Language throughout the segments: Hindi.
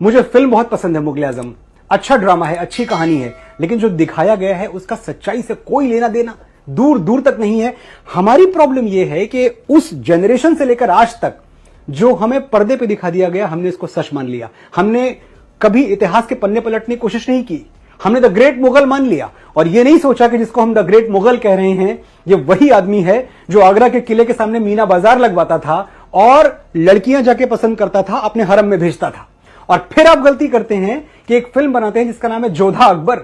मुझे फिल्म बहुत पसंद है मुगले आजम, अच्छा ड्रामा है, अच्छी कहानी है, लेकिन जो दिखाया गया है उसका सच्चाई से कोई लेना देना दूर दूर तक नहीं है। हमारी प्रॉब्लम यह है कि उस जनरेशन से लेकर आज तक जो हमें पर्दे पे दिखा दिया गया, हमने इसको सच मान लिया। हमने कभी इतिहास के पन्ने पलटने की कोशिश नहीं की, हमने द ग्रेट मुगल मान लिया और यह नहीं सोचा कि जिसको हम द ग्रेट मुगल कह रहे हैं ये वही आदमी है जो आगरा के किले के सामने मीना बाजार लगवाता था और लड़कियां जाके पसंद करता था, अपने हरम में भेजता था। और फिर आप गलती करते हैं कि एक फिल्म बनाते हैं जिसका नाम है जोधा अकबर।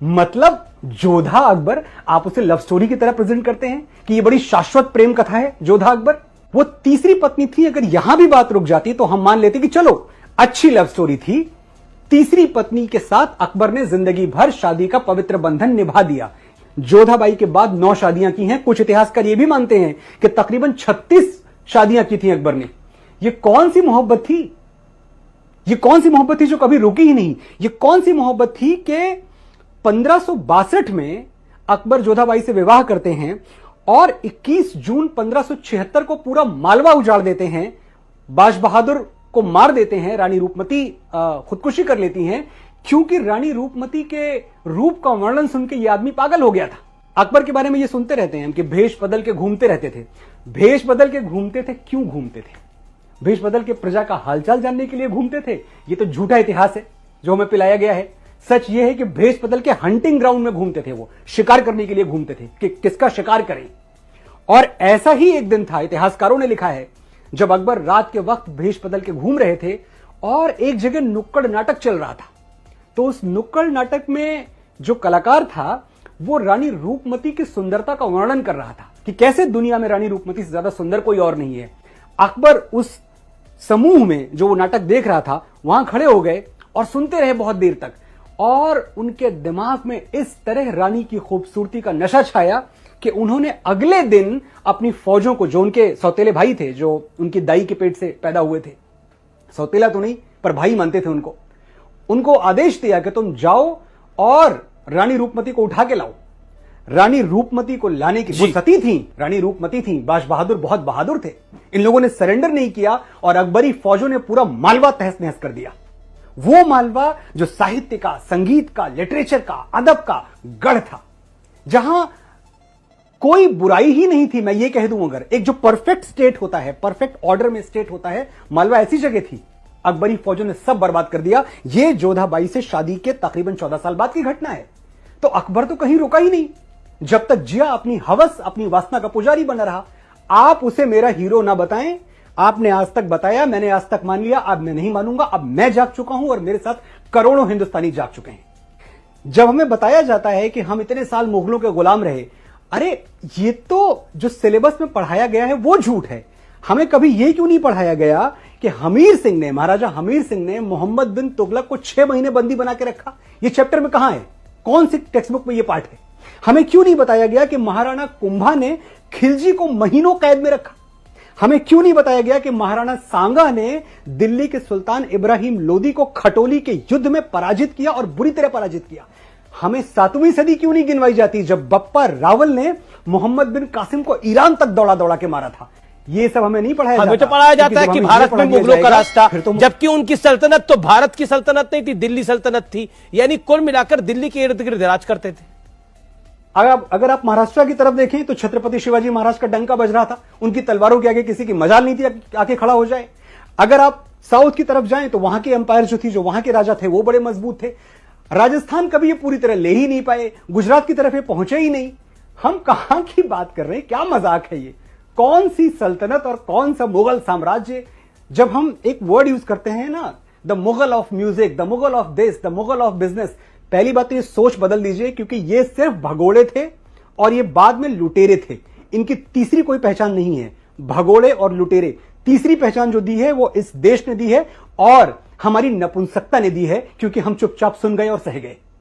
मतलब जोधा अकबर आप उसे लव स्टोरी की तरह प्रेजेंट करते हैं कि ये बड़ी शाश्वत प्रेम कथा है जोधा अकबर। वो तीसरी पत्नी थी, अगर यहां भी बात रुक जाती तो हम मान लेते कि चलो अच्छी लव स्टोरी थी। तीसरी पत्नी के साथ अकबर ने जिंदगी भर शादी का पवित्र बंधन निभा दिया। जोधाबाई के बाद 9 शादियां की हैं। कुछ इतिहासकार ये भी मानते हैं कि तकरीबन 36 शादियां की थी अकबर ने। ये कौन सी मोहब्बत थी? ये कौन सी मोहब्बत थी जो कभी रुकी ही नहीं? ये कौन सी मोहब्बत थी कि 1562 में अकबर जोधाबाई से विवाह करते हैं और 21 जून 1576 को पूरा मालवा उजाड़ देते हैं, बाज बहादुर को मार देते हैं, रानी रूपमती खुदकुशी कर लेती हैं क्योंकि रानी रूपमती के रूप का वर्णन सुन के यह आदमी पागल हो गया था। अकबर के बारे में यह सुनते रहते हैं कि भेष बदल के घूमते रहते थे। भेष बदल के घूमते थे, क्यों घूमते थे? भेष बदल के प्रजा का हालचाल जानने के लिए घूमते थे। यह तो झूठा इतिहास है जो हमें पिलाया गया है। सच यह है कि भेष बदल के हंटिंग ग्राउंड में घूमते थे, वो शिकार करने के लिए घूमते थे कि किसका शिकार करें। और ऐसा ही एक दिन था, इतिहासकारों ने लिखा है, जब अकबर रात के वक्त भेष बदल के घूम रहे थे और एक जगह नुक्कड़ नाटक चल रहा था। तो उस नुक्कड़ नाटक में जो कलाकार था वो रानी रूपमती की सुंदरता का वर्णन कर रहा था कि कैसे दुनिया में रानी रूपमती से ज्यादा सुंदर कोई और नहीं है। अकबर उस समूह में जो वो नाटक देख रहा था वहां खड़े हो गए और सुनते रहे बहुत देर तक, और उनके दिमाग में इस तरह रानी की खूबसूरती का नशा छाया कि उन्होंने अगले दिन अपनी फौजों को, जो उनके सौतेले भाई थे, जो उनकी दाई के पेट से पैदा हुए थे, सौतेला तो नहीं पर भाई मानते थे उनको आदेश दिया कि तुम जाओ और रानी रूपमती को उठा के लाओ। रानी रूपमती को लाने की, वो सती थी, रानी रूपमती थी, बाज बहादुर बहुत बहादुर थे। इन लोगों ने सरेंडर नहीं किया और अकबरी फौजों ने पूरा मालवा तहस नहस कर दिया। वो मालवा जो साहित्य का, संगीत का, लिटरेचर का, अदब का गढ़ था, जहां कोई बुराई ही नहीं थी। मैं ये कह दूं, अगर एक जो परफेक्ट स्टेट होता है, परफेक्ट ऑर्डर में स्टेट होता है, मालवा ऐसी जगह थी। अकबरी फौजों ने सब बर्बाद कर दिया। यह जोधाबाई से शादी के तकरीबन 14 साल बाद की घटना है। तो अकबर तो कहीं रुका ही नहीं, जब तक जिया अपनी हवस, अपनी वासना का पुजारी बना रहा। आप उसे मेरा हीरो ना बताएं, आपने आज तक बताया, मैंने आज तक मान लिया, अब मैं नहीं मानूंगा। अब मैं जाग चुका हूं और मेरे साथ करोड़ों हिंदुस्तानी जाग चुके हैं। जब हमें बताया जाता है कि हम इतने साल मुगलों के गुलाम रहे, अरे ये तो जो सिलेबस में पढ़ाया गया है वो झूठ है। हमें कभी यह क्यों नहीं पढ़ाया गया कि हमीर सिंह ने, महाराजा हमीर सिंह ने मोहम्मद बिन तुगलक को 6 महीने बंदी बना के रखा? ये चैप्टर में कहां है? कौन सी टेक्स्ट बुक में यह पाठ है? हमें क्यों नहीं बताया गया कि महाराणा कुंभा ने खिलजी को महीनों कैद में रखा? हमें क्यों नहीं बताया गया कि महाराणा सांगा ने दिल्ली के सुल्तान इब्राहिम लोदी को खटोली के युद्ध में पराजित किया और बुरी तरह पराजित किया? हमें 7वीं सदी क्यों नहीं गिनवाई जाती, जब बप्पा रावल ने मोहम्मद बिन कासिम को ईरान तक दौड़ा दौड़ा के मारा था? ये सब हमें नहीं पढ़ाया जाता। हमें तो पढ़ाया जाता है कि भारत में मुगलों का राज था, जबकि उनकी सल्तनत तो भारत की सल्तनत नहीं थी, दिल्ली सल्तनत थी। यानी कुल मिलाकर दिल्ली के इर्द गिर्द राज करते थे। अगर आप महाराष्ट्र की तरफ देखें तो छत्रपति शिवाजी महाराज का डंका बज रहा था, उनकी तलवारों के आगे किसी की मजाल नहीं थी आके खड़ा हो जाए। अगर आप साउथ की तरफ जाएं तो वहां की एम्पायर जो थी, जो वहां के राजा थे, वो बड़े मजबूत थे। राजस्थान कभी ये पूरी तरह ले ही नहीं पाए, गुजरात की तरफ ये पहुंचे ही नहीं। हम कहां की बात कर रहे हैं? क्या मजाक है ये? कौन सी सल्तनत और कौन सा मुगल साम्राज्य? जब हम एक वर्ड यूज करते हैं ना, the Mughal of music, the Mughal of this, the Mughal of business, पहली बात तो ये सोच बदल दीजिए, क्योंकि ये सिर्फ भगोड़े थे और ये बाद में लुटेरे थे। इनकी तीसरी कोई पहचान नहीं है। भगोड़े और लुटेरे, तीसरी पहचान जो दी है वो इस देश ने दी है और हमारी नपुंसकता ने दी है, क्योंकि हम चुपचाप सुन गए और सह गए।